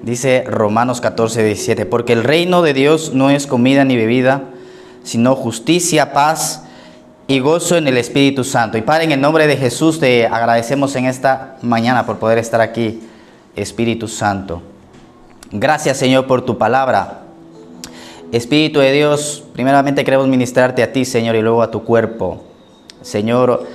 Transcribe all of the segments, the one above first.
Dice Romanos 14:17, porque el reino de Dios no es comida ni bebida, sino justicia, paz y gozo en el Espíritu Santo. Y Padre, en el nombre de Jesús te agradecemos en esta mañana por poder estar aquí, Espíritu Santo. Gracias, Señor, por tu palabra. Espíritu de Dios, primeramente queremos ministrarte a ti, Señor, y luego a tu cuerpo. Señor,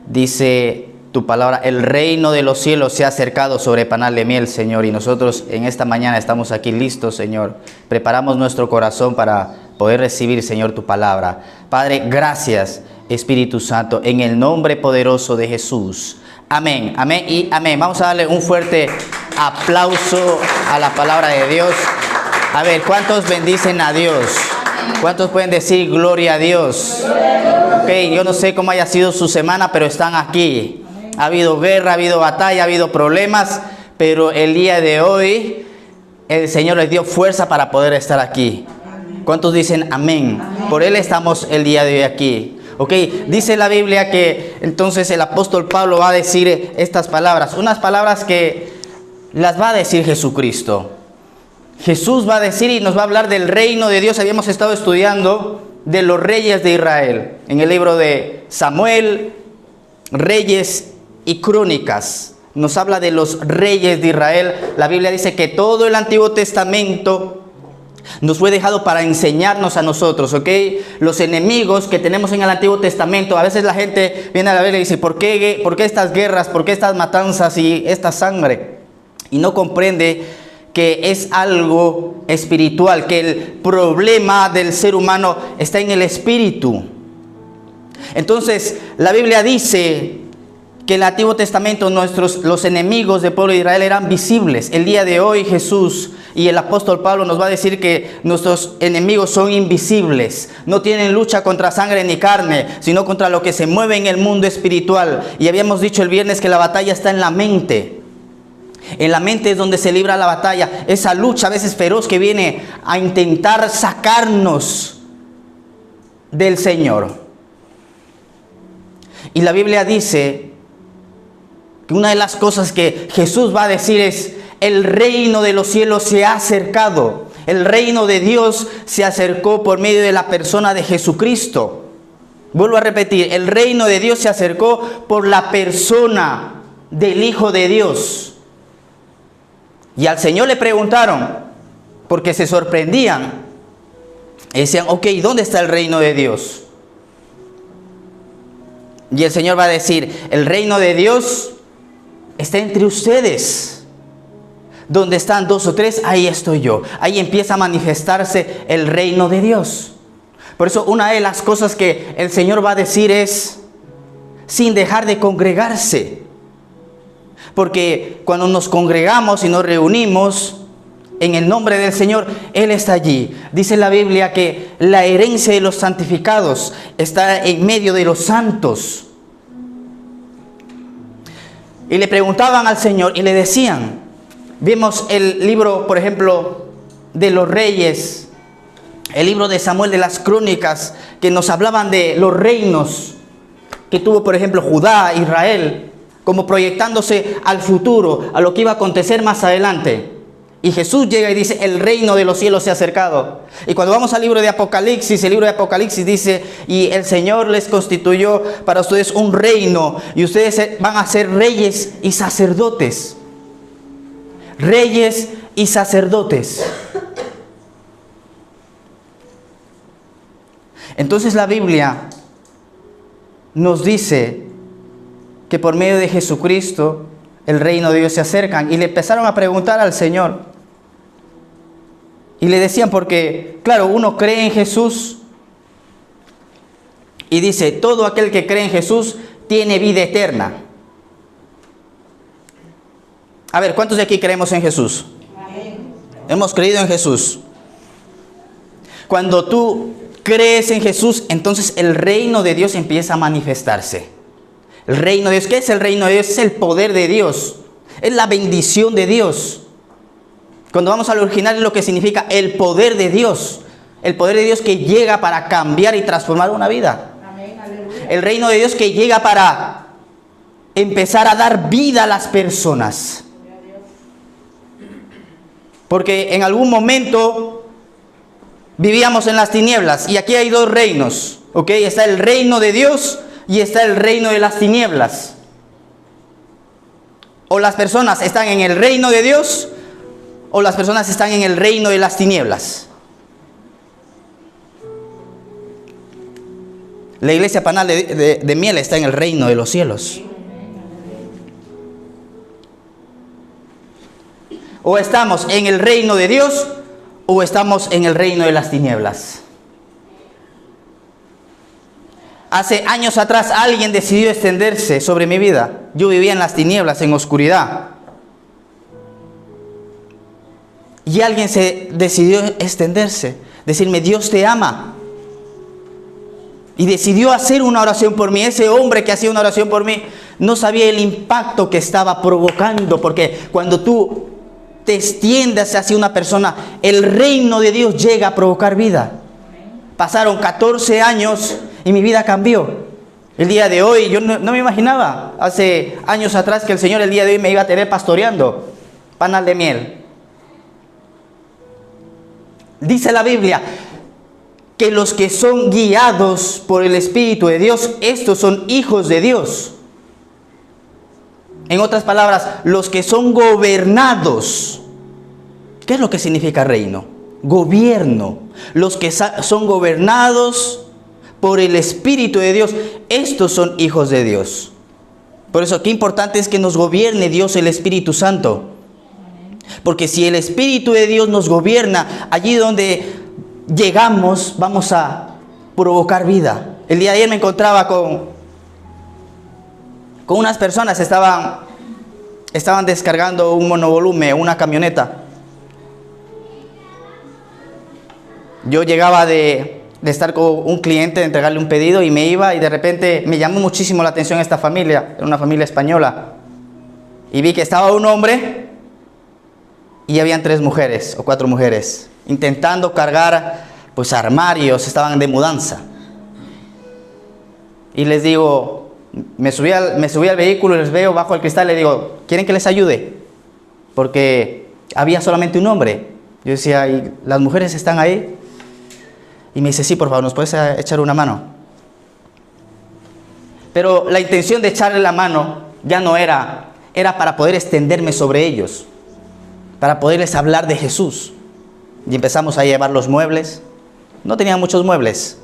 dice tu palabra, el reino de los cielos se ha acercado sobre panal de miel, Señor, y nosotros en esta mañana estamos aquí listos, Señor. Preparamos nuestro corazón para poder recibir, Señor, tu palabra. Padre, gracias, Espíritu Santo, en el nombre poderoso de Jesús. Amén, amén y amén. Vamos a darle un fuerte aplauso a la palabra de Dios. A ver, ¿cuántos bendicen a Dios? ¿Cuántos pueden decir gloria a Dios? Ok, yo no sé cómo haya sido su semana, pero están aquí. Ha habido guerra, ha habido batalla, ha habido problemas, pero el día de hoy el Señor les dio fuerza para poder estar aquí. ¿Cuántos dicen amén? Por Él estamos el día de hoy aquí. Ok, dice la Biblia que entonces el apóstol Pablo va a decir estas palabras, unas palabras que las va a decir Jesucristo. Jesús va a decir y nos va a hablar del reino de Dios. Habíamos estado estudiando de los reyes de Israel en el libro de Samuel, Reyes y Crónicas. Nos habla de los reyes de Israel. La Biblia dice que todo el Antiguo Testamento nos fue dejado para enseñarnos a nosotros, ¿ok? Los enemigos que tenemos en el Antiguo Testamento. A veces la gente viene a la Biblia y dice, ¿por qué estas guerras? ¿Por qué estas matanzas y esta sangre? Y no comprende que es algo espiritual, que el problema del ser humano está en el espíritu. Entonces, la Biblia dice que en el Antiguo Testamento los enemigos del pueblo de Israel eran visibles. El día de hoy Jesús y el apóstol Pablo nos va a decir que nuestros enemigos son invisibles. No tienen lucha contra sangre ni carne, sino contra lo que se mueve en el mundo espiritual. Y habíamos dicho el viernes que la batalla está en la mente. En la mente es donde se libra la batalla, esa lucha a veces feroz que viene a intentar sacarnos del Señor. Y la Biblia dice que una de las cosas que Jesús va a decir es, el reino de los cielos se ha acercado. El reino de Dios se acercó por medio de la persona de Jesucristo. Vuelvo a repetir, el reino de Dios se acercó por la persona del Hijo de Dios. Y al Señor le preguntaron, porque se sorprendían, y decían, ok, ¿dónde está el reino de Dios? Y el Señor va a decir, el reino de Dios está entre ustedes. Donde están dos o tres, ahí estoy yo. Ahí empieza a manifestarse el reino de Dios. Por eso una de las cosas que el Señor va a decir es, sin dejar de congregarse. Porque cuando nos congregamos y nos reunimos en el nombre del Señor, Él está allí. Dice la Biblia que la herencia de los santificados está en medio de los santos. Y le preguntaban al Señor y le decían, vemos el libro, por ejemplo, de los reyes, el libro de Samuel, de las crónicas, que nos hablaban de los reinos que tuvo, por ejemplo, Judá, Israel, como proyectándose al futuro, a lo que iba a acontecer más adelante. Y Jesús llega y dice, el reino de los cielos se ha acercado. Y cuando vamos al libro de Apocalipsis, el libro de Apocalipsis dice, y el Señor les constituyó para ustedes un reino, y ustedes van a ser reyes y sacerdotes. Reyes y sacerdotes. Entonces la Biblia nos dice que por medio de Jesucristo el reino de Dios se acerca. Y le empezaron a preguntar al Señor. Y le decían, porque claro, uno cree en Jesús y dice, todo aquel que cree en Jesús tiene vida eterna. A ver, ¿cuántos de aquí creemos en Jesús? Amén. Hemos creído en Jesús. Cuando tú crees en Jesús, entonces el reino de Dios empieza a manifestarse. El reino de Dios, ¿qué es el reino de Dios? Es el poder de Dios, es la bendición de Dios. Cuando vamos al original es lo que significa el poder de Dios. El poder de Dios que llega para cambiar y transformar una vida. Amén, aleluya. El reino de Dios que llega para empezar a dar vida a las personas. Porque en algún momento vivíamos en las tinieblas y aquí hay dos reinos, ¿ok? Está el reino de Dios y está el reino de las tinieblas. O las personas están en el reino de Dios o las personas están en el reino de las tinieblas. La iglesia Panal de Miel está en el reino de los cielos. O estamos en el reino de Dios o estamos en el reino de las tinieblas. Hace años atrás alguien decidió extenderse sobre mi vida. Yo vivía en las tinieblas, en oscuridad. Y alguien se decidió extenderse, decirme, Dios te ama. Y decidió hacer una oración por mí. Ese hombre que hacía una oración por mí no sabía el impacto que estaba provocando, porque cuando tú te extiendes hacia una persona, el reino de Dios llega a provocar vida. Pasaron 14 años y mi vida cambió. El día de hoy, yo no me imaginaba hace años atrás que el Señor el día de hoy me iba a tener pastoreando Panal de Miel. Dice la Biblia que los que son guiados por el Espíritu de Dios, estos son hijos de Dios. En otras palabras, los que son gobernados. ¿Qué es lo que significa reino? Gobierno. Los que son gobernados por el Espíritu de Dios, estos son hijos de Dios. Por eso, qué importante es que nos gobierne Dios, el Espíritu Santo. Porque si el Espíritu de Dios nos gobierna, allí donde llegamos, vamos a provocar vida. El día de ayer me encontraba con unas personas, estaban descargando un monovolumen, una camioneta. Yo llegaba de estar con un cliente, de entregarle un pedido y me iba, y de repente me llamó muchísimo la atención esta familia, era una familia española. Y vi que estaba un hombre y habían 3 mujeres o 4 mujeres intentando cargar pues armarios, estaban de mudanza. Y les digo, me subí al vehículo, les veo bajo el cristal, les digo, ¿quieren que les ayude? Porque había solamente un hombre. Yo decía, ¿y las mujeres están ahí? Y me dice, sí, por favor, ¿nos puedes echar una mano? Pero la intención de echarle la mano ya no era para poder extenderme sobre ellos, para poderles hablar de Jesús. Y empezamos a llevar los muebles. No tenían muchos muebles.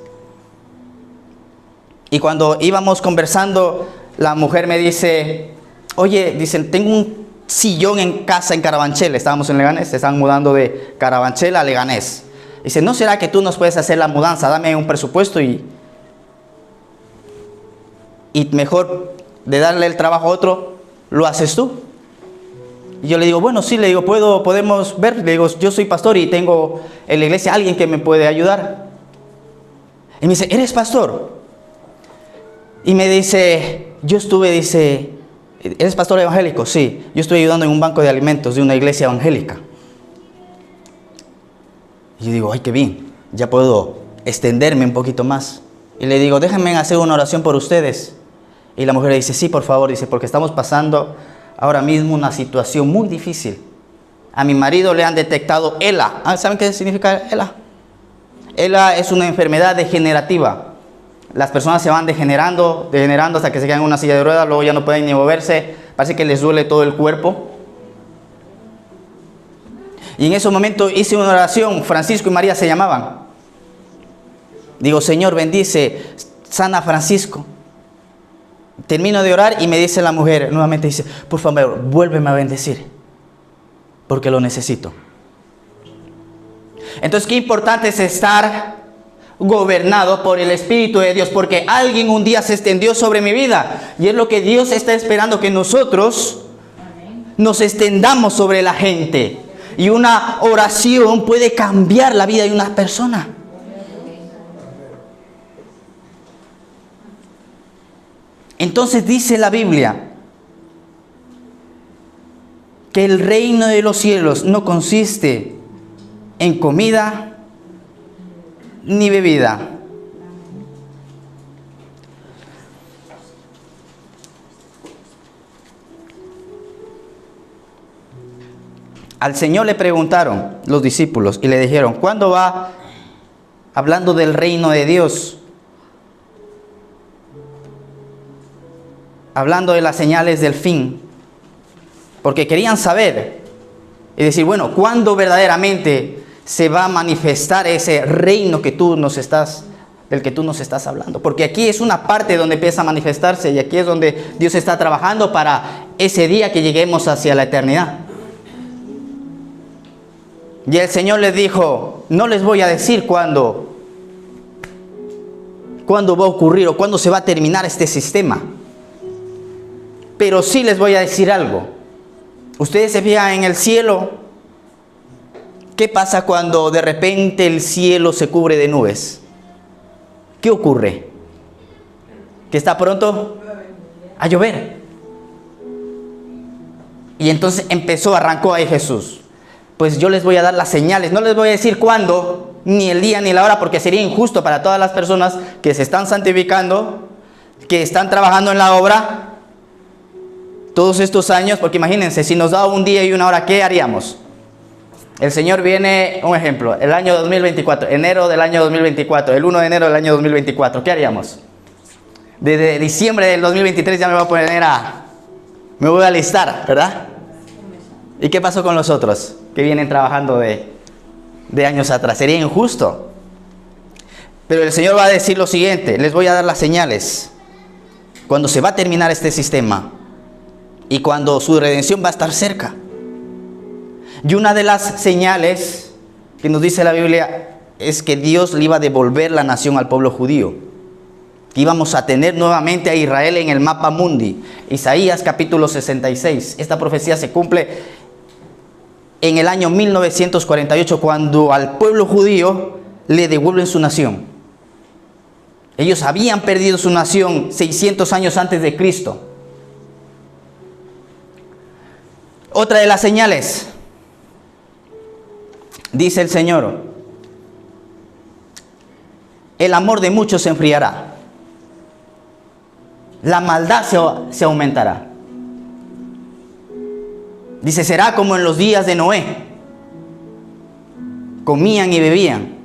Y cuando íbamos conversando, la mujer me dice, oye, dicen, tengo un sillón en casa en Carabanchel. Estábamos en Leganés, se estaban mudando de Carabanchel a Leganés. Dice, ¿no será que tú nos puedes hacer la mudanza? Dame un presupuesto y mejor de darle el trabajo a otro, lo haces tú. Y yo le digo, bueno, sí, le digo, podemos ver. Le digo, yo soy pastor y tengo en la iglesia alguien que me puede ayudar. Y me dice, ¿eres pastor? Y me dice, dice, ¿eres pastor evangélico? Sí, yo estoy ayudando en un banco de alimentos de una iglesia evangélica. Y yo digo, ay, qué bien, ya puedo extenderme un poquito más. Y le digo, déjenme hacer una oración por ustedes. Y la mujer le dice, sí, por favor, dice, porque estamos pasando ahora mismo una situación muy difícil. A mi marido le han detectado ELA. ¿Saben qué significa ELA? ELA es una enfermedad degenerativa. Las personas se van degenerando hasta que se quedan en una silla de ruedas, luego ya no pueden ni moverse, parece que les duele todo el cuerpo. Y en ese momento hice una oración, Francisco y María se llamaban. Digo, Señor, bendice, sana a Francisco. Termino de orar y me dice la mujer, nuevamente dice, por favor, vuélveme a bendecir, porque lo necesito. Entonces, qué importante es estar gobernado por el Espíritu de Dios, porque alguien un día se extendió sobre mi vida, y es lo que Dios está esperando, que nosotros nos extendamos sobre la gente. Y una oración puede cambiar la vida de una persona. Entonces dice la Biblia que el reino de los cielos no consiste en comida ni bebida. Al Señor le preguntaron los discípulos y le dijeron, ¿cuándo va hablando del reino de Dios? Hablando de las señales del fin. Porque querían saber y decir, bueno, ¿cuándo verdaderamente se va a manifestar ese reino que del que tú nos estás hablando? Porque aquí es una parte donde empieza a manifestarse y aquí es donde Dios está trabajando para ese día que lleguemos hacia la eternidad. Y el Señor les dijo, no les voy a decir cuándo va a ocurrir o cuándo se va a terminar este sistema. Pero sí les voy a decir algo. Ustedes se fijan en el cielo. ¿Qué pasa cuando de repente el cielo se cubre de nubes? ¿Qué ocurre? ¿Que está pronto a llover? Y entonces arrancó ahí Jesús. Pues yo les voy a dar las señales. No les voy a decir cuándo, ni el día ni la hora, porque sería injusto para todas las personas que se están santificando, que están trabajando en la obra todos estos años, porque imagínense, si nos da un día y una hora, ¿qué haríamos? El Señor viene, un ejemplo, el año 2024, enero del año 2024, el 1 de enero del año 2024, ¿qué haríamos? Desde diciembre del 2023 ya me voy a alistar, ¿verdad? ¿Y qué pasó con los otros que vienen trabajando de años atrás? Sería injusto. Pero el Señor va a decir lo siguiente, les voy a dar las señales. Cuando se va a terminar este sistema y cuando su redención va a estar cerca. Y una de las señales que nos dice la Biblia es que Dios le iba a devolver la nación al pueblo judío. Que íbamos a tener nuevamente a Israel en el mapa mundi. Isaías capítulo 66. Esta profecía se cumple en el año 1948 cuando al pueblo judío le devuelven su nación. Ellos habían perdido su nación 600 años antes de Cristo. Otra de las señales, dice el Señor, el amor de muchos se enfriará, la maldad se aumentará. Dice, será como en los días de Noé, comían y bebían.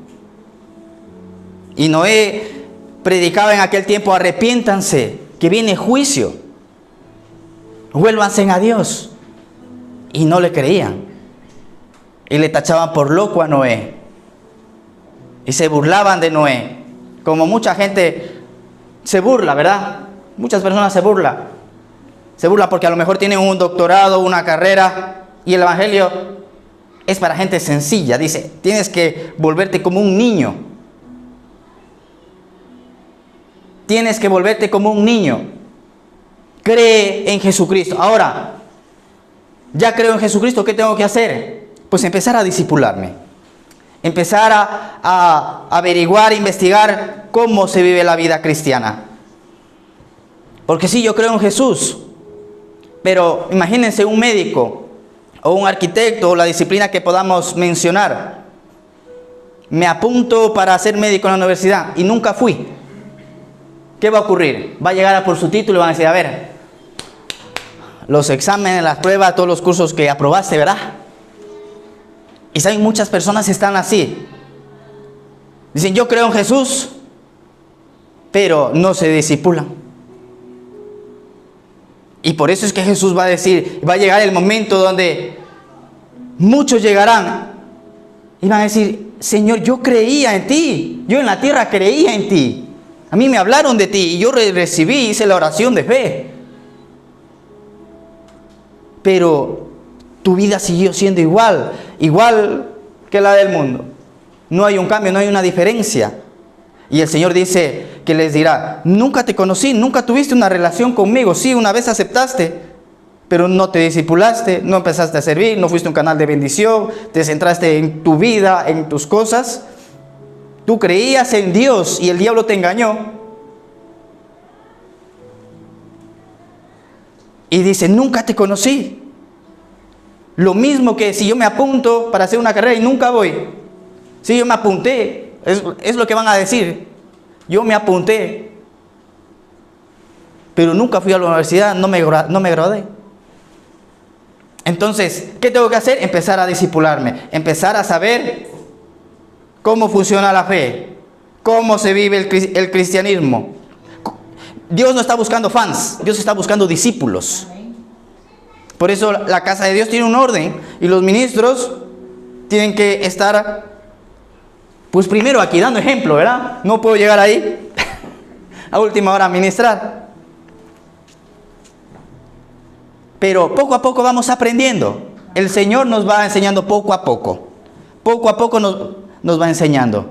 Y Noé predicaba en aquel tiempo, arrepiéntanse, que viene juicio, vuélvanse a Dios. Y no le creían. Y le tachaban por loco a Noé. Y se burlaban de Noé. Como mucha gente se burla, ¿verdad? Muchas personas se burlan. Se burla porque a lo mejor tienen un doctorado, una carrera. Y el evangelio es para gente sencilla. Dice, tienes que volverte como un niño. Tienes que volverte como un niño. Cree en Jesucristo. Ahora, ya creo en Jesucristo, ¿qué tengo que hacer? Pues empezar a discipularme. Empezar a averiguar, investigar cómo se vive la vida cristiana. Porque sí, yo creo en Jesús. Pero imagínense un médico o un arquitecto o la disciplina que podamos mencionar. Me apunto para ser médico en la universidad y nunca fui. ¿Qué va a ocurrir? Va a llegar a por su título y van a decir, a ver, los exámenes, las pruebas, todos los cursos que aprobaste, ¿verdad? Y saben, muchas personas están así. Dicen, yo creo en Jesús, pero no se discipulan. Y por eso es que Jesús va a decir, va a llegar el momento donde muchos llegarán y van a decir, Señor, yo creía en ti, yo en la tierra creía en ti. A mí me hablaron de ti y yo recibí, hice la oración de fe. Pero tu vida siguió siendo igual que la del mundo. No hay un cambio, no hay una diferencia. Y el Señor dice que les dirá, nunca te conocí, nunca tuviste una relación conmigo. Sí, una vez aceptaste, pero no te discipulaste, no empezaste a servir, no fuiste un canal de bendición, te centraste en tu vida, en tus cosas. Tú creías en Dios y el diablo te engañó. Y dice, nunca te conocí. Lo mismo que si yo me apunto para hacer una carrera y nunca voy. Si yo me apunté, es lo que van a decir. Yo me apunté, pero nunca fui a la universidad, no me gradué. Entonces, ¿qué tengo que hacer? Empezar a discipularme, empezar a saber cómo funciona la fe, cómo se vive el cristianismo. Dios no está buscando fans, Dios está buscando discípulos. Por eso la casa de Dios tiene un orden y los ministros tienen que estar, pues primero aquí dando ejemplo, ¿verdad? No puedo llegar ahí a última hora a ministrar. Pero poco a poco vamos aprendiendo. El Señor nos va enseñando poco a poco. Poco a poco nos va enseñando.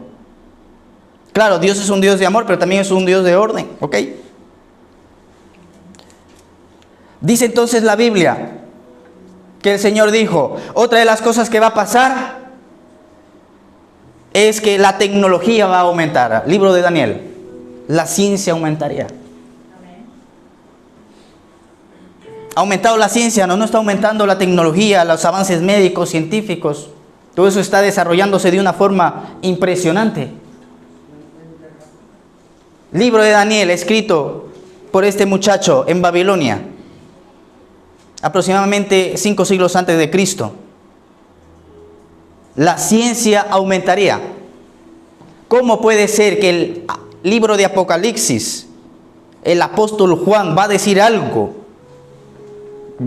Claro, Dios es un Dios de amor, pero también es un Dios de orden, ¿ok? Dice entonces la Biblia que el Señor dijo, otra de las cosas que va a pasar es que la tecnología va a aumentar. Libro de Daniel, la ciencia aumentaría. ¿Ha aumentado la ciencia? No está aumentando la tecnología, los avances médicos, científicos. Todo eso está desarrollándose de una forma impresionante. Libro de Daniel, escrito por este muchacho en Babilonia, aproximadamente 5 siglos antes de Cristo. La ciencia aumentaría. ¿Cómo puede ser que el libro de Apocalipsis, el apóstol Juan va a decir algo?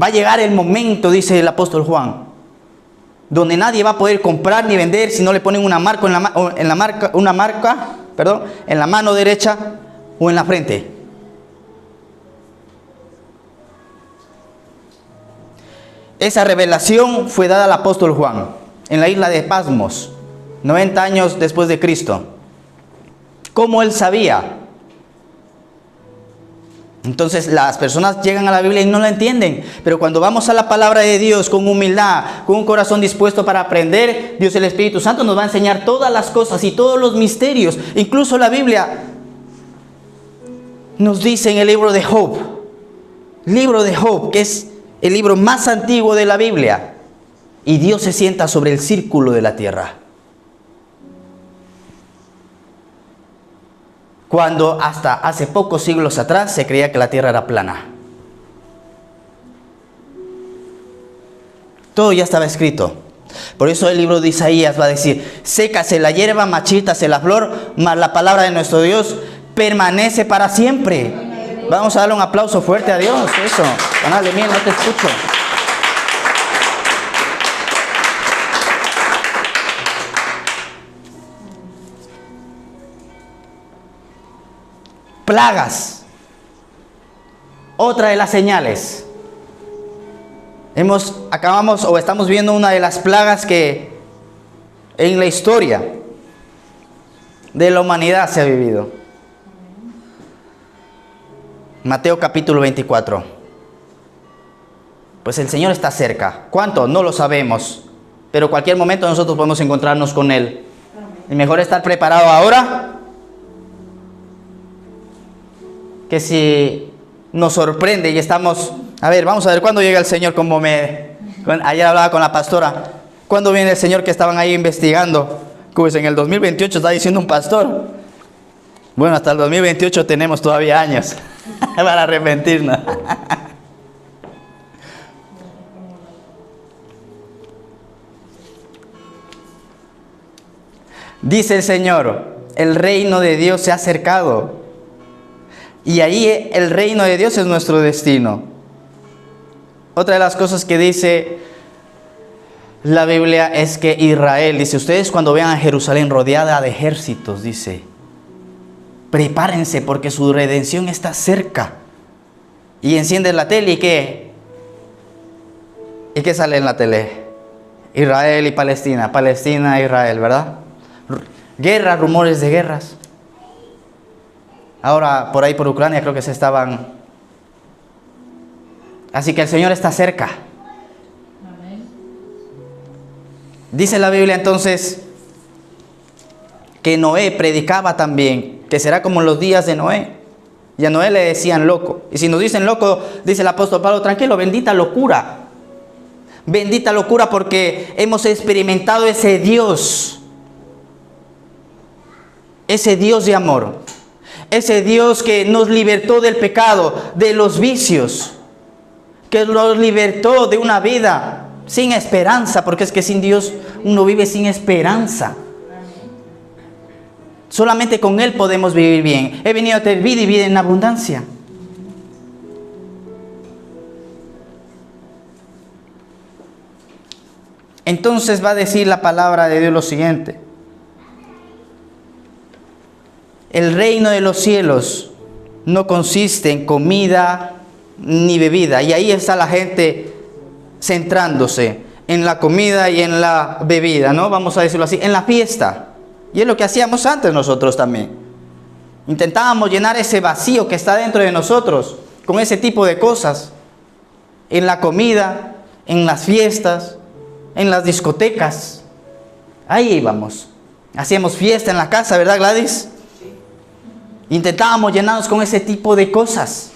Va a llegar el momento, dice el apóstol Juan, donde nadie va a poder comprar ni vender si no le ponen una marca en la mano derecha o en la frente. Esa revelación fue dada al apóstol Juan en la isla de Patmos, 90 años después de Cristo. ¿Cómo él sabía? Entonces las personas llegan a la Biblia y no la entienden, pero cuando vamos a la palabra de Dios con humildad, con un corazón dispuesto para aprender, Dios el Espíritu Santo nos va a enseñar todas las cosas y todos los misterios. Incluso la Biblia nos dice en el libro de Job, que es el libro más antiguo de la Biblia, y Dios se sienta sobre el círculo de la tierra. Cuando hasta hace pocos siglos atrás se creía que la tierra era plana. Todo ya estaba escrito. Por eso el libro de Isaías va a decir, sécase la hierba, marchítase la flor, mas la palabra de nuestro Dios permanece para siempre. Vamos a darle un aplauso fuerte a Dios. Eso, canal, mía, no te escucho. Plagas. Otra de las señales. Estamos viendo una de las plagas que en la historia de la humanidad se ha vivido. Mateo capítulo 24. Pues el Señor está cerca. ¿Cuánto? No lo sabemos. Pero cualquier momento nosotros podemos encontrarnos con Él. Y mejor estar preparado ahora que si nos sorprende y estamos, vamos a ver cuándo llega el Señor, ayer hablaba con la pastora, ¿cuándo viene el Señor? Que estaban ahí investigando, pues en el 2028 está diciendo un pastor. Bueno, hasta el 2028 tenemos todavía años para arrepentirnos. Dice el Señor, el reino de Dios se ha acercado. Y ahí el reino de Dios es nuestro destino. Otra de las cosas que dice la Biblia es que Israel, dice, ustedes cuando vean a Jerusalén rodeada de ejércitos, dice, prepárense porque su redención está cerca. Y enciendes la tele y ¿qué? ¿Y qué sale en la tele? Israel y Palestina, Palestina e Israel, ¿verdad? Guerra, rumores de guerras. Ahora, por ahí por Ucrania creo que se estaban. Así que el Señor está cerca. Amén. Dice la Biblia entonces que Noé predicaba también, que será como en los días de Noé. Y a Noé le decían loco. Y si nos dicen loco, dice el apóstol Pablo, tranquilo, bendita locura. Bendita locura porque hemos experimentado ese Dios de amor. Ese Dios que nos libertó del pecado, de los vicios. que los libertó de una vida sin esperanza, porque es que sin Dios uno vive sin esperanza. Solamente con Él podemos vivir bien. He venido a tener vida y vida en abundancia. Entonces va a decir la palabra de Dios lo siguiente: el reino de los cielos no consiste en comida ni bebida. Y ahí está la gente centrándose en la comida y en la bebida, ¿no? Vamos a decirlo así, en la fiesta. Y es lo que hacíamos antes nosotros también. Intentábamos llenar ese vacío que está dentro de nosotros con ese tipo de cosas. En la comida, en las fiestas, en las discotecas. Ahí íbamos. Hacíamos fiesta en la casa, ¿verdad, Gladys? Intentábamos llenarnos con ese tipo de cosas,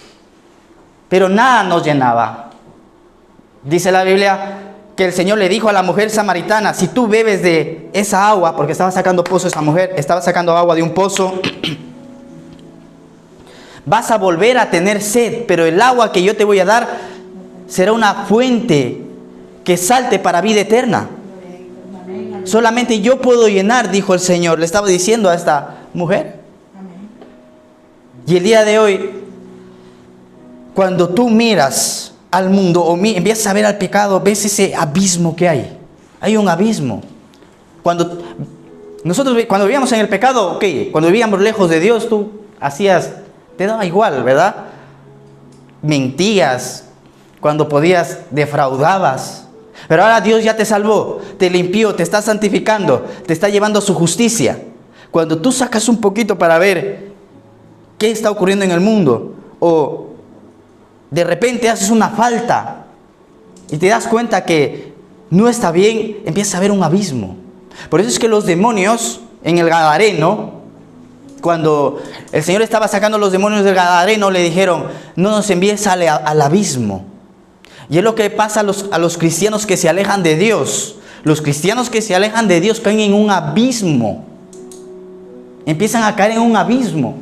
pero nada nos llenaba. Dice la Biblia que el Señor le dijo a la mujer samaritana: si tú bebes de esa agua, porque estaba sacando pozo esa mujer, estaba sacando agua de un pozo, vas a volver a tener sed, pero el agua que yo te voy a dar será una fuente que salte para vida eterna. Solamente yo puedo llenar, dijo el Señor, le estaba diciendo a esta mujer. Y el día de hoy, cuando tú miras al mundo o empiezas a ver al pecado, ves ese abismo que hay. Hay un abismo. Cuando vivíamos en el pecado, ok, cuando vivíamos lejos de Dios, tú te daba igual, ¿verdad? Mentías, cuando podías, defraudabas. Pero ahora Dios ya te salvó, te limpió, te está santificando, te está llevando a su justicia. Cuando tú sacas un poquito para ver qué está ocurriendo en el mundo, o de repente haces una falta y te das cuenta que no está bien, empiezas a ver un abismo. Por eso es que los demonios en el Gadareno, cuando el Señor estaba sacando a los demonios del Gadareno, le dijeron: no nos envíes al abismo. Y es lo que pasa a los cristianos que se alejan de Dios. Los cristianos que se alejan de Dios caen en un abismo. Empiezan a caer en un abismo.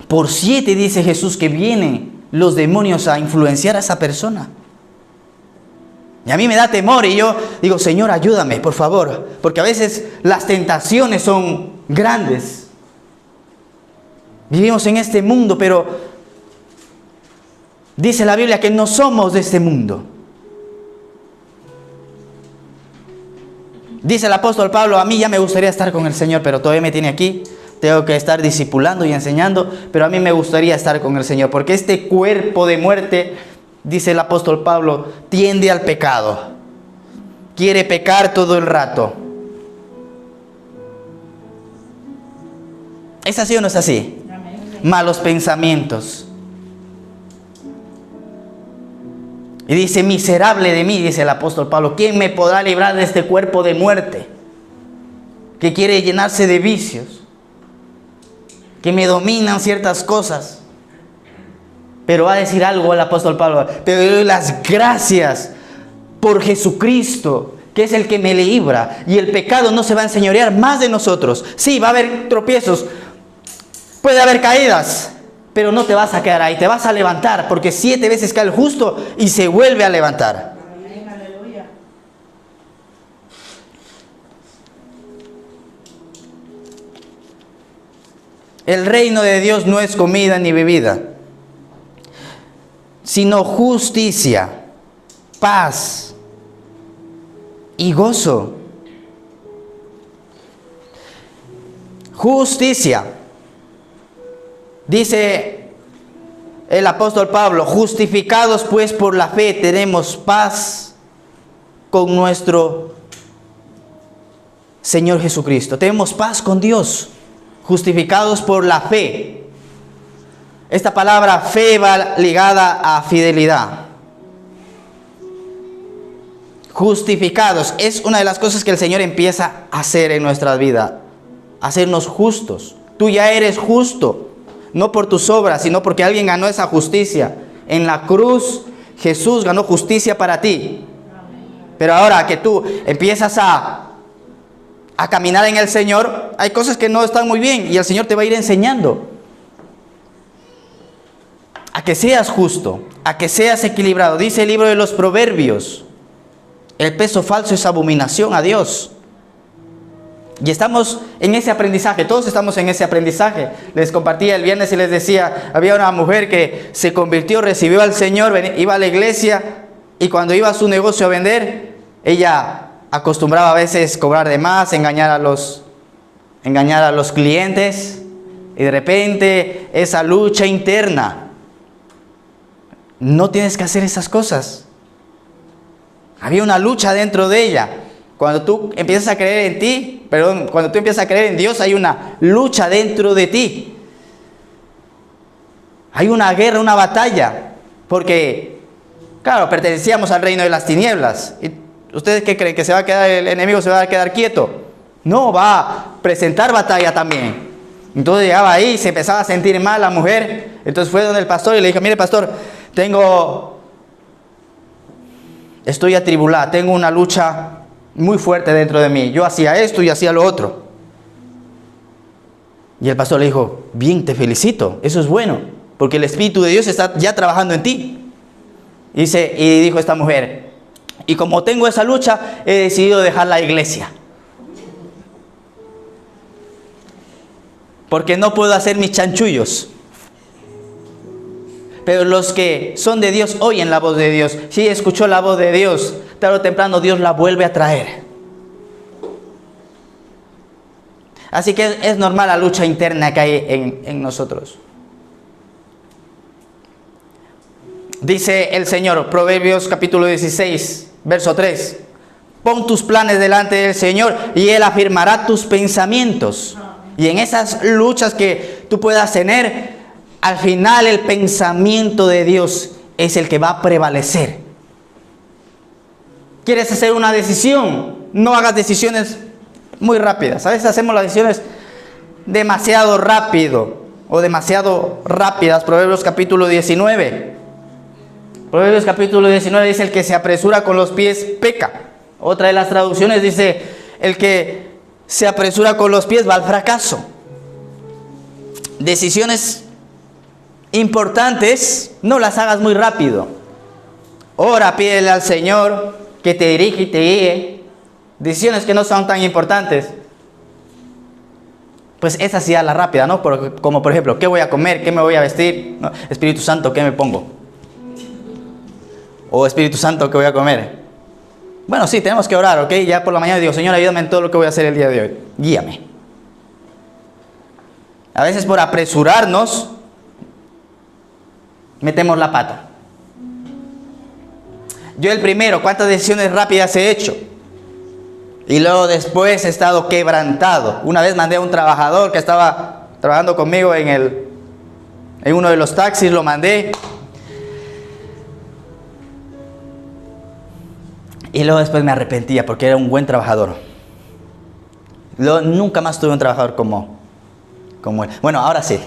Por 7 dice Jesús que vienen los demonios a influenciar a esa persona. Y a mí me da temor y yo digo: Señor, ayúdame, por favor. Porque a veces las tentaciones son grandes. Vivimos en este mundo, pero dice la Biblia que no somos de este mundo. Dice el apóstol Pablo: a mí ya me gustaría estar con el Señor, pero todavía me tiene aquí. Tengo que estar discipulando y enseñando, pero a mí me gustaría estar con el Señor, porque este cuerpo de muerte, dice el apóstol Pablo, tiende al pecado. Quiere pecar todo el rato. ¿Es así o no es así? Malos pensamientos. Y dice: miserable de mí, dice el apóstol Pablo, ¿quién me podrá librar de este cuerpo de muerte? Que quiere llenarse de vicios, que me dominan ciertas cosas. Pero va a decir algo el apóstol Pablo: pero doy las gracias por Jesucristo, que es el que me libra, y el pecado no se va a enseñorear más de nosotros. Sí, va a haber tropiezos, puede haber caídas, pero no te vas a quedar ahí, te vas a levantar, porque 7 veces cae el justo y se vuelve a levantar. Amén, aleluya. El reino de Dios no es comida ni bebida, sino justicia, paz y gozo. Justicia. Dice el apóstol Pablo: justificados pues por la fe tenemos paz con nuestro Señor Jesucristo. Tenemos paz con Dios. Justificados por la fe. Esta palabra fe va ligada a fidelidad. Justificados es una de las cosas que el Señor empieza a hacer en nuestra vida, hacernos justos. Tú ya eres justo, no por tus obras, sino porque alguien ganó esa justicia. En la cruz Jesús ganó justicia para ti. Pero ahora que tú empiezas a caminar en el Señor, hay cosas que no están muy bien y el Señor te va a ir enseñando. a que seas justo, a que seas equilibrado. Dice el libro de los Proverbios, el peso falso es abominación a Dios. Y estamos en ese aprendizaje, todos estamos en ese aprendizaje. Les compartía el viernes y les decía, había una mujer que se convirtió, recibió al Señor, iba a la iglesia y cuando iba a su negocio a vender, ella acostumbraba a veces cobrar de más, engañar a los clientes, y de repente esa lucha interna. No tienes que hacer esas cosas. Había una lucha dentro de ella. Cuando tú empiezas a creer en ti, cuando tú empiezas a creer en Dios, hay una lucha dentro de ti. Hay una guerra, una batalla. Porque, claro, pertenecíamos al reino de las tinieblas. ¿Y ustedes qué creen? ¿Que se va a quedar el enemigo, se va a quedar quieto? No, va a presentar batalla también. Entonces llegaba ahí, se empezaba a sentir mal la mujer. Entonces fue donde el pastor y le dijo, mire pastor, estoy atribulada, tengo una lucha muy fuerte dentro de mí. Yo hacía esto y hacía lo otro. Y el pastor le dijo, bien, te felicito, eso es bueno, porque el Espíritu de Dios está ya trabajando en ti. Y dijo esta mujer, y como tengo esa lucha, he decidido dejar la iglesia. Porque no puedo hacer mis chanchullos. Pero los que son de Dios oyen la voz de Dios. Si escuchó la voz de Dios, tarde o temprano Dios la vuelve a traer. Así que es normal la lucha interna que hay en nosotros. Dice el Señor, Proverbios capítulo 16, verso 3. Pon tus planes delante del Señor y Él afirmará tus pensamientos. Y en esas luchas que tú puedas tener, al final el pensamiento de Dios es el que va a prevalecer. ¿Quieres hacer una decisión? No hagas decisiones muy rápidas. A veces hacemos las decisiones demasiado rápido o demasiado rápidas. Proverbios capítulo 19. Proverbios capítulo 19 dice, el que se apresura con los pies peca. Otra de las traducciones dice, el que se apresura con los pies va al fracaso. Decisiones importantes, no las hagas muy rápido. Ora, pídele al Señor que te dirija y te guíe. Decisiones que no son tan importantes, pues esa sí a la rápida, ¿no? Como por ejemplo, ¿qué voy a comer? ¿Qué me voy a vestir? No, Espíritu Santo, ¿qué me pongo? O Espíritu Santo, ¿qué voy a comer? Bueno, sí, tenemos que orar, ¿ok? Ya por la mañana digo, Señor, ayúdame en todo lo que voy a hacer el día de hoy. Guíame. A veces por apresurarnos, metemos la pata. Yo el primero, ¿cuántas decisiones rápidas he hecho? Y luego después he estado quebrantado. Una vez mandé a un trabajador que estaba trabajando conmigo en uno de los taxis, lo mandé. Y luego después me arrepentía porque era un buen trabajador. Luego, nunca más tuve un trabajador como él. Bueno, ahora sí.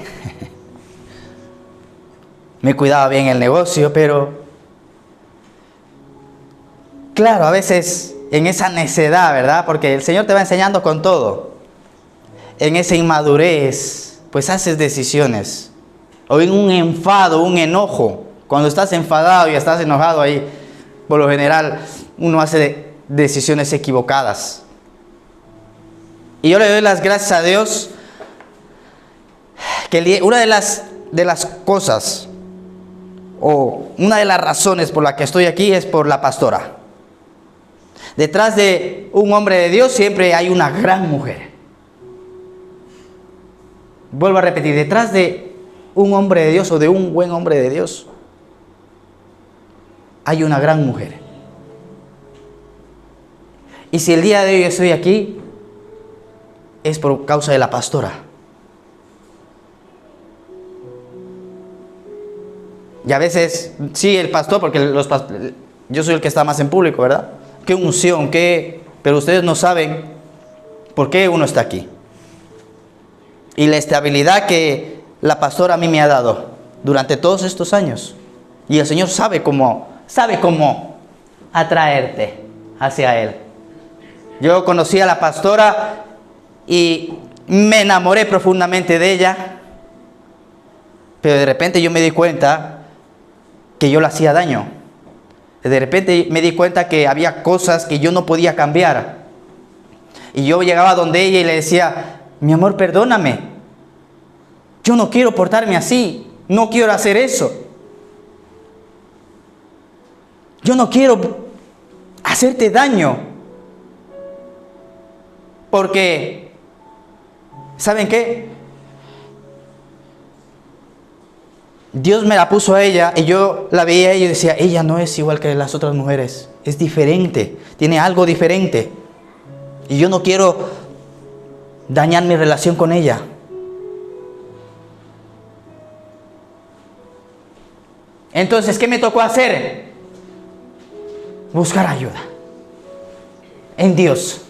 Me cuidaba bien el negocio, pero claro, a veces en esa necedad, ¿verdad? Porque el Señor te va enseñando con todo. En esa inmadurez, pues haces decisiones. O en un enfado, un enojo. Cuando estás enfadado y estás enojado ahí, por lo general, uno hace decisiones equivocadas. Y yo le doy las gracias a Dios que una de las cosas o una de las razones por la que estoy aquí es por la pastora. Detrás de un hombre de Dios siempre hay una gran mujer. Vuelvo a repetir, detrás de un hombre de Dios o de un buen hombre de Dios hay una gran mujer. Y si el día de hoy estoy aquí, es por causa de la pastora. Y a veces, sí, el pastor, porque yo soy el que está más en público, ¿verdad? Qué unción, pero ustedes no saben por qué uno está aquí. Y la estabilidad que la pastora a mí me ha dado durante todos estos años. Y el Señor sabe cómo atraerte hacia Él. Yo conocí a la pastora y me enamoré profundamente de ella. Pero de repente yo me di cuenta que yo le hacía daño. De repente me di cuenta que había cosas que yo no podía cambiar. Y yo llegaba donde ella y le decía, mi amor, perdóname. Yo no quiero portarme así. No quiero hacer eso. Yo no quiero hacerte daño. Porque, ¿saben qué? Dios me la puso a ella y yo la veía a ella y decía, ella no es igual que las otras mujeres. Es diferente. Tiene algo diferente. Y yo no quiero dañar mi relación con ella. Entonces, ¿qué me tocó hacer? Buscar ayuda en Dios.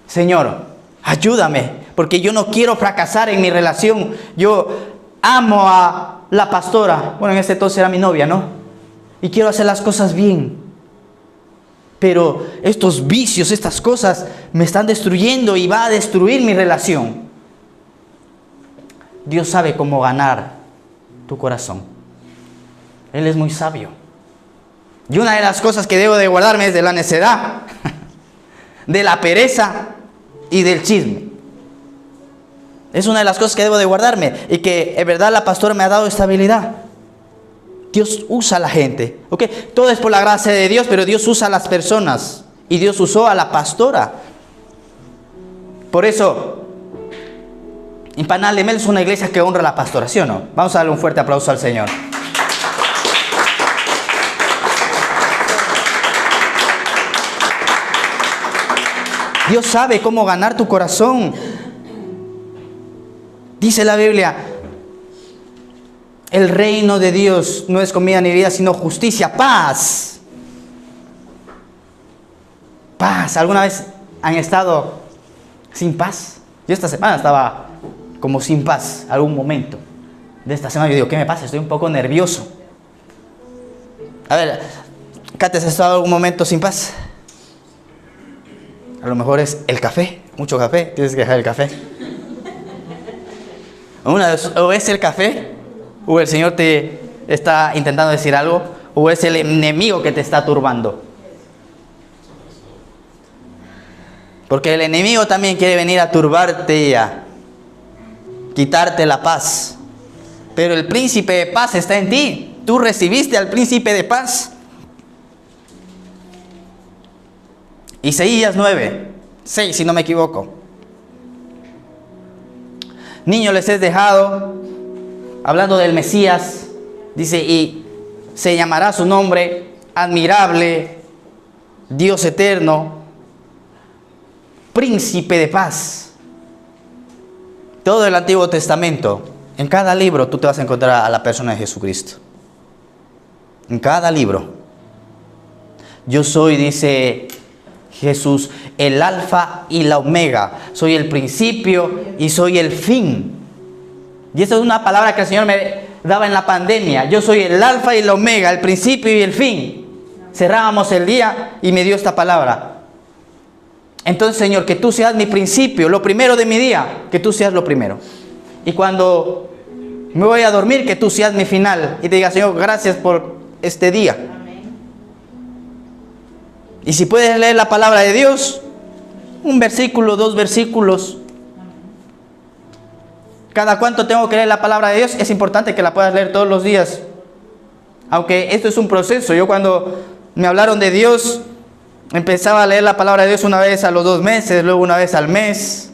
Señor, ayúdame, porque yo no quiero fracasar en mi relación. Yo amo a la pastora. Bueno, en ese entonces era mi novia, ¿no? Y quiero hacer las cosas bien. Pero estos vicios, estas cosas me están destruyendo y va a destruir mi relación. Dios sabe cómo ganar tu corazón. Él es muy sabio. Y una de las cosas que debo de guardarme es de la necedad, de la pereza y del chisme. Es una de las cosas que debo de guardarme. Y que en verdad la pastora me ha dado estabilidad. Dios usa a la gente. ¿Ok? Todo es por la gracia de Dios, pero Dios usa a las personas. Y Dios usó a la pastora. Por eso, Impanal de Mel es una iglesia que honra a la pastora, ¿sí o no? Vamos a darle un fuerte aplauso al Señor. Dios sabe cómo ganar tu corazón. Dice la Biblia, el reino de Dios no es comida ni bebida, sino justicia, paz. Paz. ¿Alguna vez han estado sin paz? Yo esta semana estaba como sin paz, algún momento de esta semana. Yo digo, ¿qué me pasa? Estoy un poco nervioso. A ver, Kate, ¿has estado algún momento sin paz? A lo mejor es el café, mucho café, tienes que dejar el café. O es el café, o el Señor te está intentando decir algo, o es el enemigo que te está turbando. Porque el enemigo también quiere venir a turbarte y a quitarte la paz. Pero el príncipe de paz está en ti. Tú recibiste al príncipe de paz. Isaías 9:6, si no me equivoco. Niños les he dejado, hablando del Mesías, dice, y se llamará su nombre admirable, Dios eterno, príncipe de paz. Todo el Antiguo Testamento, en cada libro tú te vas a encontrar a la persona de Jesucristo. En cada libro. Yo soy, dice Jesús, el alfa y la omega. Soy el principio y soy el fin. Y esa es una palabra que el Señor me daba en la pandemia. Yo soy el alfa y la omega, el principio y el fin. Cerrábamos el día y me dio esta palabra. Entonces, Señor, que tú seas mi principio, lo primero de mi día, que tú seas lo primero. Y cuando me voy a dormir, que tú seas mi final. Y te diga, Señor, gracias por este día. Y si puedes leer la palabra de Dios, un versículo, 2 versículos. ¿Cada cuánto tengo que leer la palabra de Dios? Es importante que la puedas leer todos los días. Aunque esto es un proceso. Yo cuando me hablaron de Dios, empezaba a leer la palabra de Dios una vez a los 2 meses, luego una vez al mes.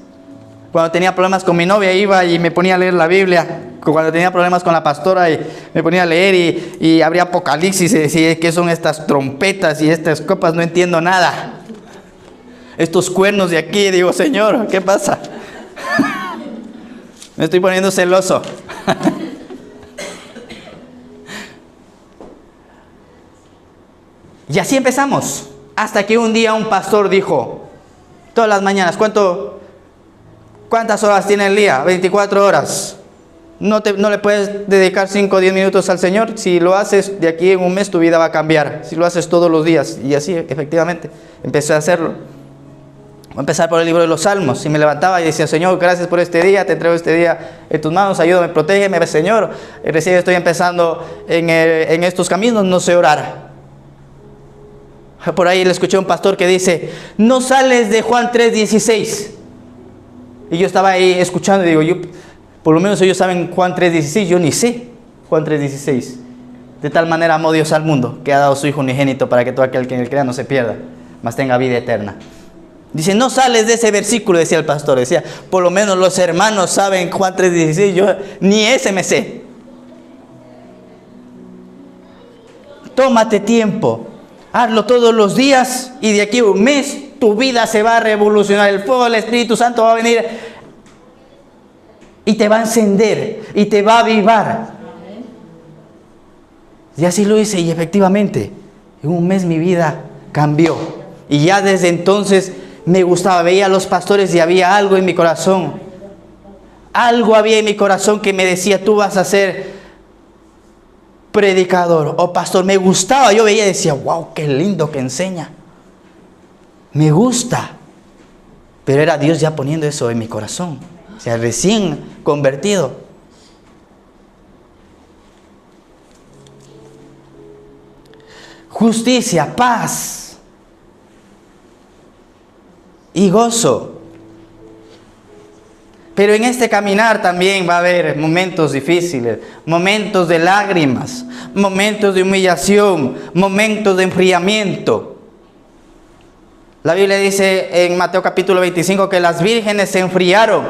Cuando tenía problemas con mi novia iba y me ponía a leer la Biblia. Cuando tenía problemas con la pastora y me ponía a leer y abría Apocalipsis y decía, ¿qué son estas trompetas y estas copas? No entiendo nada. Estos cuernos de aquí, digo, Señor, ¿qué pasa? Me estoy poniendo celoso. Y así empezamos. Hasta que un día un pastor dijo, todas las mañanas, ¿cuántas horas tiene el día? 24 horas. No le puedes dedicar 5 o 10 minutos al Señor. Si lo haces, de aquí en un mes tu vida va a cambiar. Si lo haces todos los días. Y así, efectivamente, empecé a hacerlo. Voy a empezar por el libro de los Salmos. Y me levantaba y decía, Señor, gracias por este día, te entrego este día en tus manos, ayúdame, protégeme, Señor. Recién estoy empezando en estos caminos, no sé orar. Por ahí le escuché a un pastor que dice, no sales de Juan 3:16. Y yo estaba ahí escuchando y digo, por lo menos ellos saben Juan 3:16, yo ni sé Juan 3:16. De tal manera amó Dios al mundo, que ha dado su Hijo unigénito para que todo aquel que en él crea no se pierda, mas tenga vida eterna. Dice, no sales de ese versículo, decía el pastor. Decía, por lo menos los hermanos saben Juan 3:16, yo ni ese me sé. Tómate tiempo, hazlo todos los días y de aquí a un mes tu vida se va a revolucionar. El fuego del Espíritu Santo va a venir y te va a encender y te va a avivar. Y así lo hice y efectivamente, en un mes mi vida cambió. Y ya desde entonces me gustaba, veía a los pastores y había algo en mi corazón. Algo había en mi corazón que me decía, tú vas a ser predicador o pastor. Me gustaba, yo veía y decía, wow, qué lindo que enseña. Me gusta. Pero era Dios ya poniendo eso en mi corazón. O sea, recién convertido. Justicia, paz y gozo. Pero en este caminar también va a haber momentos difíciles, momentos de lágrimas, momentos de humillación, momentos de enfriamiento. La Biblia dice en Mateo capítulo 25 que las vírgenes se enfriaron.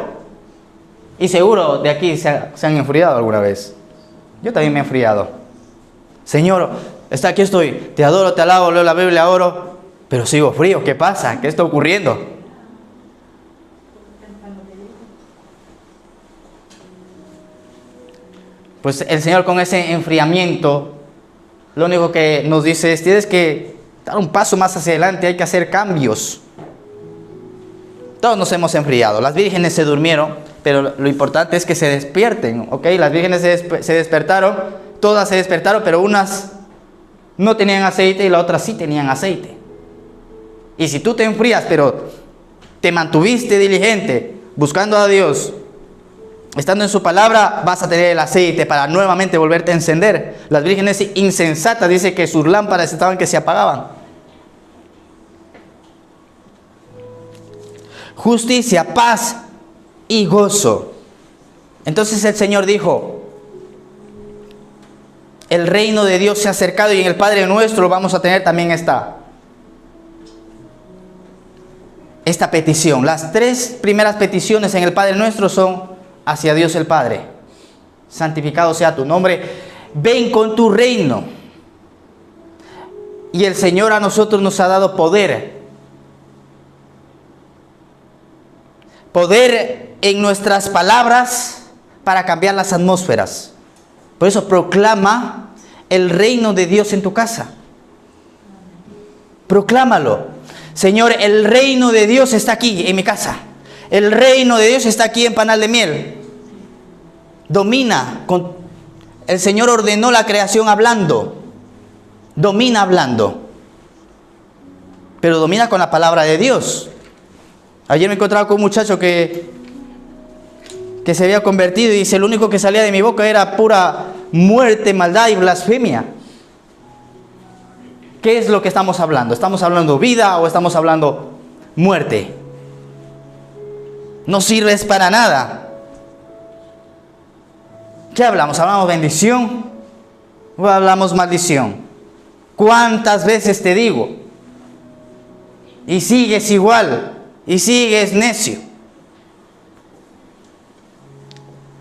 Y seguro de aquí se han enfriado alguna vez. Yo también me he enfriado. Señor, aquí estoy, te adoro, te alabo, leo la Biblia, oro, pero sigo frío. ¿Qué pasa? ¿Qué está ocurriendo? Pues el Señor con ese enfriamiento, lo único que nos dice es, tienes que dar un paso más hacia adelante, hay que hacer cambios. Todos nos hemos enfriado, las vírgenes se durmieron, pero lo importante es que se despierten, ¿ok? Las vírgenes se despertaron, todas se despertaron, pero unas no tenían aceite y las otras sí tenían aceite. Y si tú te enfrías, pero te mantuviste diligente, buscando a Dios, estando en su palabra, vas a tener el aceite para nuevamente volverte a encender. Las vírgenes insensatas, dice que sus lámparas estaban que se apagaban. Justicia, paz y gozo. Entonces el Señor dijo, el reino de Dios se ha acercado y en el Padre nuestro vamos a tener también esta petición. Las tres primeras peticiones en el Padre nuestro son hacia Dios el Padre. Santificado sea tu nombre. Ven con tu reino. Y el Señor a nosotros nos ha dado poder. Poder en nuestras palabras para cambiar las atmósferas. Por eso proclama el reino de Dios en tu casa. Proclámalo. Señor, el reino de Dios está aquí en mi casa. El reino de Dios está aquí en Panal de Miel. Domina. El Señor ordenó la creación hablando. Domina hablando. Pero domina con la palabra de Dios. Ayer me encontraba con un muchacho que se había convertido y dice, lo único que salía de mi boca era pura muerte, maldad y blasfemia. ¿Qué es lo que estamos hablando? ¿Estamos hablando vida o estamos hablando muerte? No sirves para nada. ¿Qué hablamos? ¿Hablamos bendición o hablamos maldición? ¿Cuántas veces te digo? Y sigues igual, y sigues necio.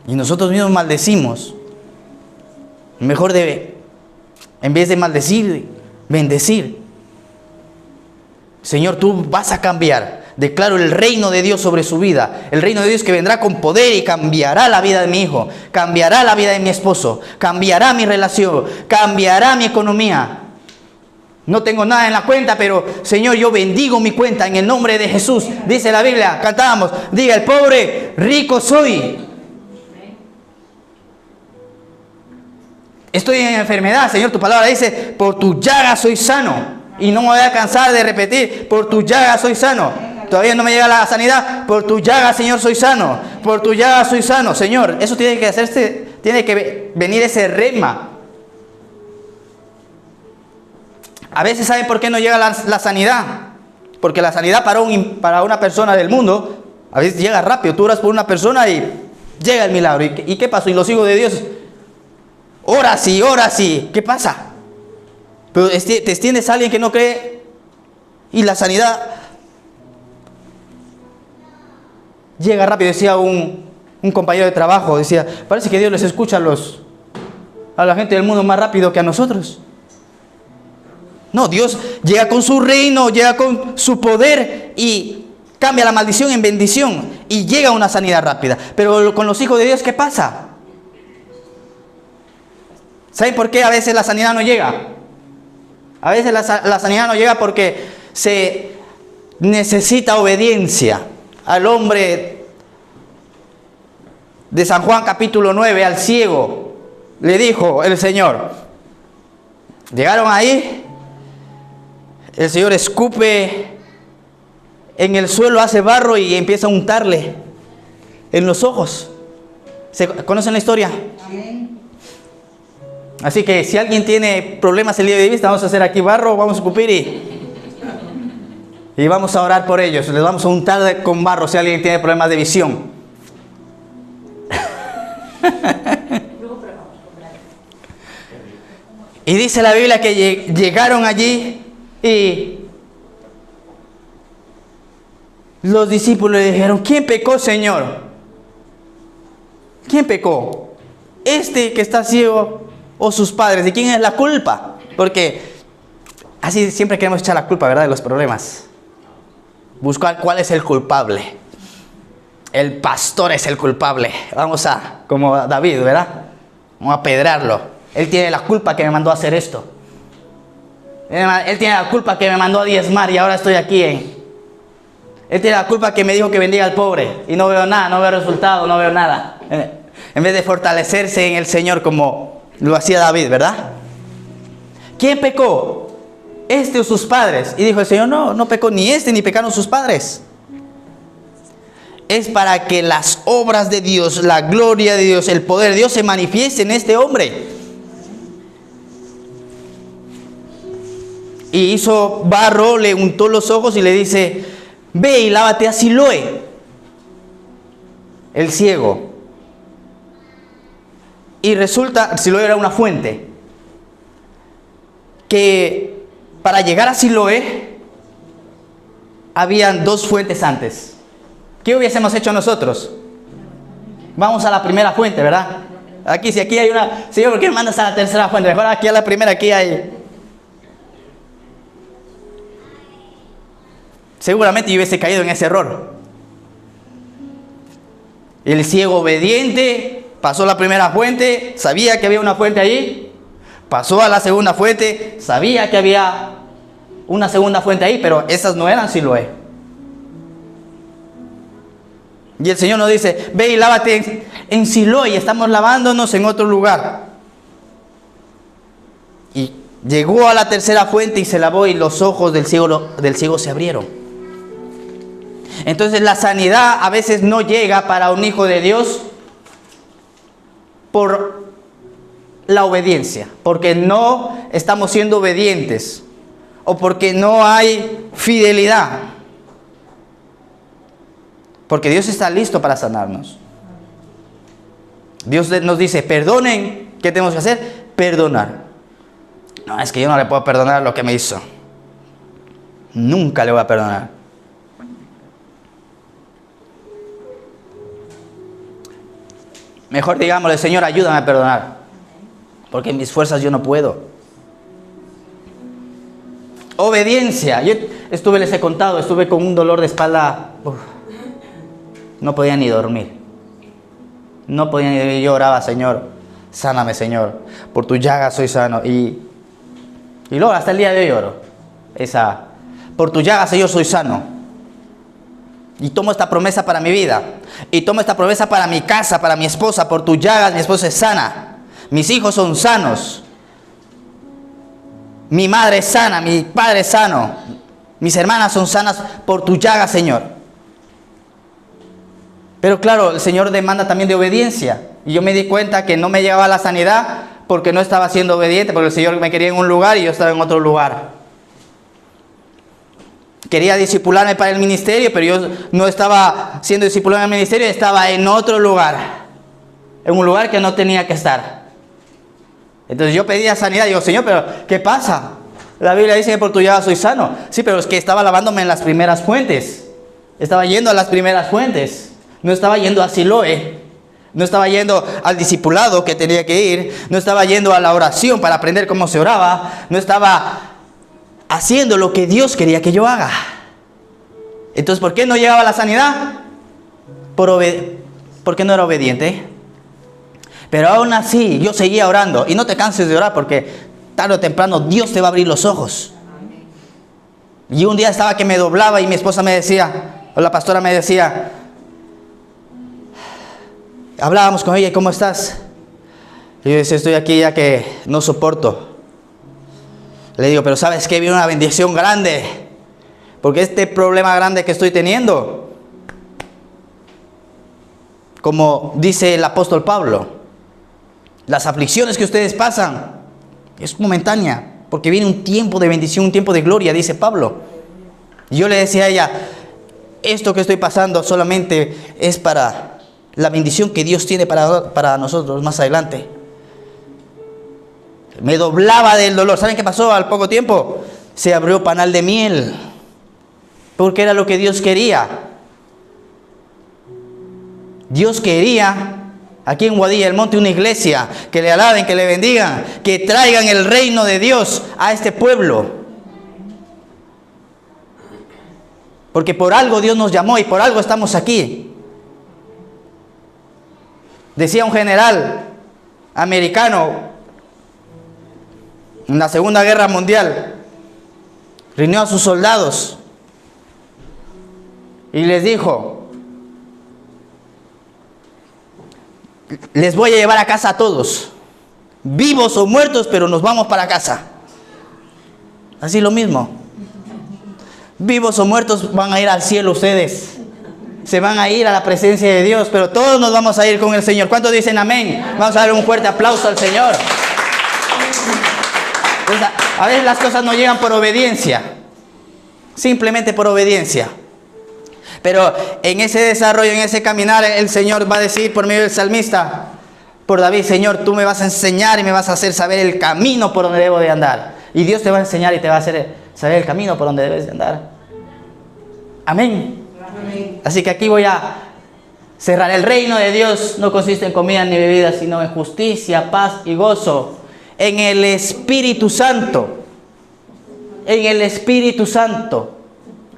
Y nosotros mismos maldecimos. Mejor en vez de maldecir, bendecir. Señor, tú vas a cambiar. Declaro el reino de Dios sobre su vida. El reino de Dios que vendrá con poder y cambiará la vida de mi hijo. Cambiará la vida de mi esposo. Cambiará mi relación. Cambiará mi economía. No tengo nada en la cuenta, pero Señor, yo bendigo mi cuenta en el nombre de Jesús. Dice la Biblia, cantábamos, diga el pobre, rico soy. Estoy en enfermedad, Señor, tu palabra dice, por tu llaga soy sano. Y no me voy a cansar de repetir, por tu llaga soy sano. todavía no me llega la sanidad. Por tu llaga, Señor, soy sano. Por tu llaga soy sano, Señor. Eso tiene que hacerse, tiene que venir ese rema. A veces, ¿saben por qué no llega la sanidad? Porque la sanidad para una persona del mundo, a veces llega rápido. Tú oras por una persona y llega el milagro. ¿Y qué pasó? Y los hijos de Dios, ora sí. ¿Qué pasa? Pero te extiendes a alguien que no cree y la sanidad llega rápido. Decía un compañero de trabajo, decía, parece que Dios les escucha a la gente del mundo más rápido que a nosotros. No, Dios llega con su reino, llega con su poder y cambia la maldición en bendición y llega una sanidad rápida. Pero con los hijos de Dios, ¿qué pasa? ¿Saben por qué a veces la sanidad no llega? A veces la sanidad no llega porque se necesita obediencia. Al hombre de San Juan capítulo 9, al ciego, le dijo el Señor. Llegaron ahí, el Señor escupe en el suelo, hace barro y empieza a untarle en los ojos. ¿Conocen la historia? Amén. Así que si alguien tiene problemas el día de vista, vamos a hacer aquí barro, vamos a escupir y vamos a orar por ellos. Les vamos a untar con barro si alguien tiene problemas de visión. Y dice la Biblia que llegaron allí y los discípulos le dijeron, ¿quién pecó, Señor? ¿Quién pecó? ¿Este que está ciego o sus padres? ¿De quién es la culpa? Porque así siempre queremos echar la culpa, ¿verdad?, de los problemas. Buscar cuál es el culpable. El pastor es el culpable. Como David, ¿verdad? Vamos a pedrarlo. Él tiene la culpa que me mandó a hacer esto. Él tiene la culpa que me mandó a diezmar y ahora estoy aquí. Él tiene la culpa que me dijo que bendiga al pobre y no veo nada, no veo resultado, no veo nada. En vez de fortalecerse en el Señor como lo hacía David, ¿verdad? ¿Quién pecó? ¿Este o sus padres? Y dijo el Señor, no pecó ni este ni pecaron sus padres. Es para que las obras de Dios, la gloria de Dios, el poder de Dios se manifieste en este hombre. Y hizo barro, le untó los ojos y le dice, ve y lávate a Siloé, el ciego. Y resulta, Siloé era una fuente, que para llegar a Siloé habían dos fuentes antes. ¿Qué hubiésemos hecho nosotros? Vamos a la primera fuente, ¿verdad? Si aquí hay una, Señor, ¿por qué me mandas a la tercera fuente? Mejor aquí a la primera, aquí hay. Seguramente yo hubiese caído en ese error. El ciego obediente pasó la primera fuente, sabía que había una fuente ahí, pasó a la segunda fuente, sabía que había una segunda fuente ahí, pero esas no eran Siloé. Y el Señor nos dice, ve y lávate en Siloé, y estamos lavándonos en otro lugar. Y llegó a la tercera fuente y se lavó y los ojos del ciego se abrieron. Entonces la sanidad a veces no llega para un hijo de Dios por la obediencia, porque no estamos siendo obedientes o porque no hay fidelidad. Porque Dios está listo para sanarnos. Dios nos dice, perdonen. ¿Qué tenemos que hacer? Perdonar. No, es que yo no le puedo perdonar lo que me hizo. Nunca le voy a perdonar. Mejor digámosle, Señor, ayúdame a perdonar. Porque en mis fuerzas yo no puedo. Obediencia. Les he contado, estuve con un dolor de espalda. No podía ni dormir. No podía ni dormir. Yo oraba, Señor, sáname, Señor. Por tu llaga soy sano. Y luego hasta el día de hoy oro. Por tu llaga, Señor, soy sano. Y tomo esta promesa para mi vida. Y tomo esta promesa para mi casa, para mi esposa. Por tu llagas mi esposa es sana. Mis hijos son sanos. Mi madre es sana, mi padre es sano. Mis hermanas son sanas por tu llaga, Señor. Pero claro, el Señor demanda también de obediencia. Y yo me di cuenta que no me llegaba la sanidad porque no estaba siendo obediente, porque el Señor me quería en un lugar y yo estaba en otro lugar. Quería discipularme para el ministerio, pero yo no estaba siendo discipulado en el ministerio, estaba en otro lugar. En un lugar que no tenía que estar. Entonces yo pedía sanidad y digo, Señor, pero ¿qué pasa? La Biblia dice que por tu llaga soy sano. Sí, pero es que estaba lavándome en las primeras fuentes. Estaba yendo a las primeras fuentes. No estaba yendo a Siloé. No estaba yendo al discipulado que tenía que ir. No estaba yendo a la oración para aprender cómo se oraba. No estaba haciendo lo que Dios quería que yo haga. Entonces, ¿por qué no llegaba la sanidad? Porque no era obediente. Pero aún así, yo seguía orando. Y no te canses de orar porque tarde o temprano Dios te va a abrir los ojos. Y un día estaba que me doblaba y mi esposa me decía, o la pastora me decía, hablábamos con ella, ¿cómo estás? Y yo decía, estoy aquí ya que no soporto. Le digo, pero ¿sabes qué? Viene una bendición grande. Porque este problema grande que estoy teniendo, como dice el apóstol Pablo, las aflicciones que ustedes pasan es momentánea, porque viene un tiempo de bendición, un tiempo de gloria, dice Pablo. Y yo le decía a ella, esto que estoy pasando solamente es para la bendición que Dios tiene para nosotros más adelante. Me doblaba del dolor. ¿Saben qué pasó? Al poco tiempo se abrió panal de miel, porque era lo que Dios quería. Dios quería aquí en Guadilla del Monte una iglesia que le alaben, que le bendigan, que traigan el reino de Dios a este pueblo. Porque por algo Dios nos llamó y por algo estamos aquí. Decía un general americano en la Segunda Guerra Mundial, reunió a sus soldados y les dijo, les voy a llevar a casa a todos, vivos o muertos, pero nos vamos para casa. Así lo mismo. Vivos o muertos van a ir al cielo ustedes. Se van a ir a la presencia de Dios, pero todos nos vamos a ir con el Señor. ¿Cuántos dicen amén? Vamos a dar un fuerte aplauso al Señor. Entonces, a veces las cosas no llegan por obediencia, simplemente por obediencia. Pero en ese desarrollo, en ese caminar, el Señor va a decir por medio del salmista, por David, Señor, tú me vas a enseñar y me vas a hacer saber el camino por donde debo de andar. Y Dios te va a enseñar y te va a hacer saber el camino por donde debes de andar. Amén. Amén. Así que aquí voy a cerrar. El reino de Dios no consiste en comida ni bebida, sino en justicia, paz y gozo en el Espíritu Santo. En el Espíritu Santo.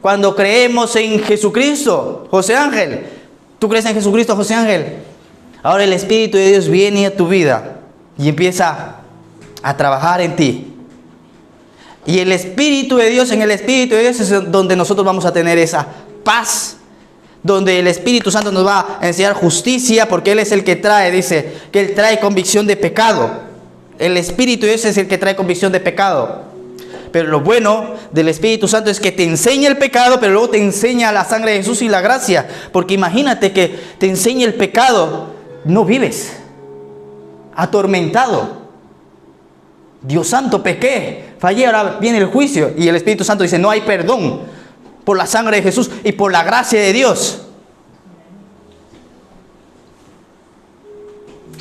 Cuando creemos en Jesucristo, José Ángel, ¿tú crees en Jesucristo, José Ángel? Ahora el Espíritu de Dios viene a tu vida y empieza a trabajar en ti. Y el Espíritu de Dios, en el Espíritu de Dios es donde nosotros vamos a tener esa paz, donde el Espíritu Santo nos va a enseñar justicia, porque Él es el que trae, dice, que Él trae convicción de pecado. El Espíritu de Dios es el que trae convicción de pecado. Pero lo bueno del Espíritu Santo es que te enseña el pecado, pero luego te enseña la sangre de Jesús y la gracia. Porque imagínate que te enseña el pecado, no vives atormentado. Dios santo, pequé, fallé, ahora viene el juicio. Y el Espíritu Santo dice, no hay perdón por la sangre de Jesús y por la gracia de Dios.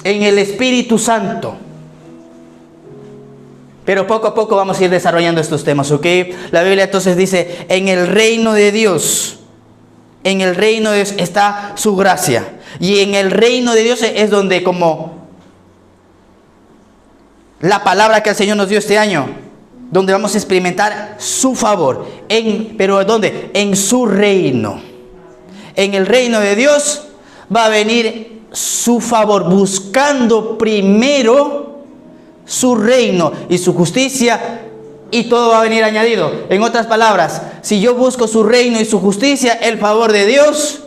En el Espíritu Santo. Pero poco a poco vamos a ir desarrollando estos temas, ¿ok? La Biblia entonces dice, en el reino de Dios, en el reino de Dios está su gracia. Y en el reino de Dios es donde, como la palabra que el Señor nos dio este año, donde vamos a experimentar su favor. ¿Pero dónde? En su reino. En el reino de Dios va a venir su favor, buscando primero su reino y su justicia, y todo va a venir añadido. En otras palabras, si yo busco su reino y su justicia, el favor de Dios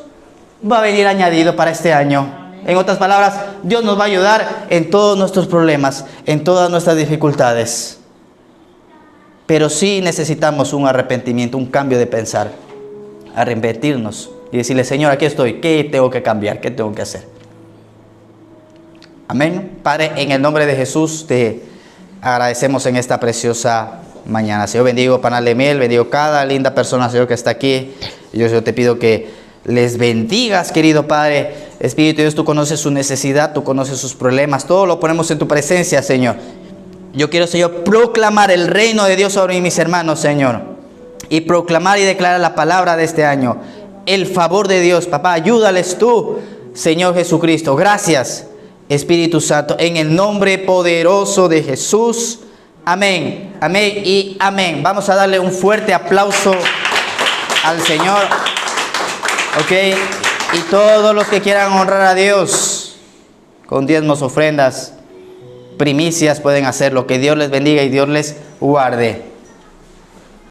va a venir añadido para este año. En otras palabras, Dios nos va a ayudar en todos nuestros problemas, en todas nuestras dificultades. pero sí necesitamos un arrepentimiento, un cambio de pensar. Arrepentirnos y decirle, Señor, aquí estoy, ¿qué tengo que cambiar? ¿Qué tengo que hacer? Amén. Padre, en el nombre de Jesús te agradecemos en esta preciosa mañana. Señor, bendigo Panal de Miel, bendigo cada linda persona, Señor, que está aquí. Yo te pido que les bendigas, querido Padre. Espíritu de Dios, tú conoces su necesidad, tú conoces sus problemas, todo lo ponemos en tu presencia, Señor. Yo quiero, Señor, proclamar el reino de Dios sobre mis hermanos, Señor, y proclamar y declarar la palabra de este año, el favor de Dios. Papá, ayúdales tú, Señor Jesucristo. Gracias, Espíritu Santo, en el nombre poderoso de Jesús. Amén, amén y amén. Vamos a darle un fuerte aplauso al Señor. Ok, y todos los que quieran honrar a Dios con diezmos, ofrendas, primicias, pueden hacerlo. Que Dios les bendiga y Dios les guarde.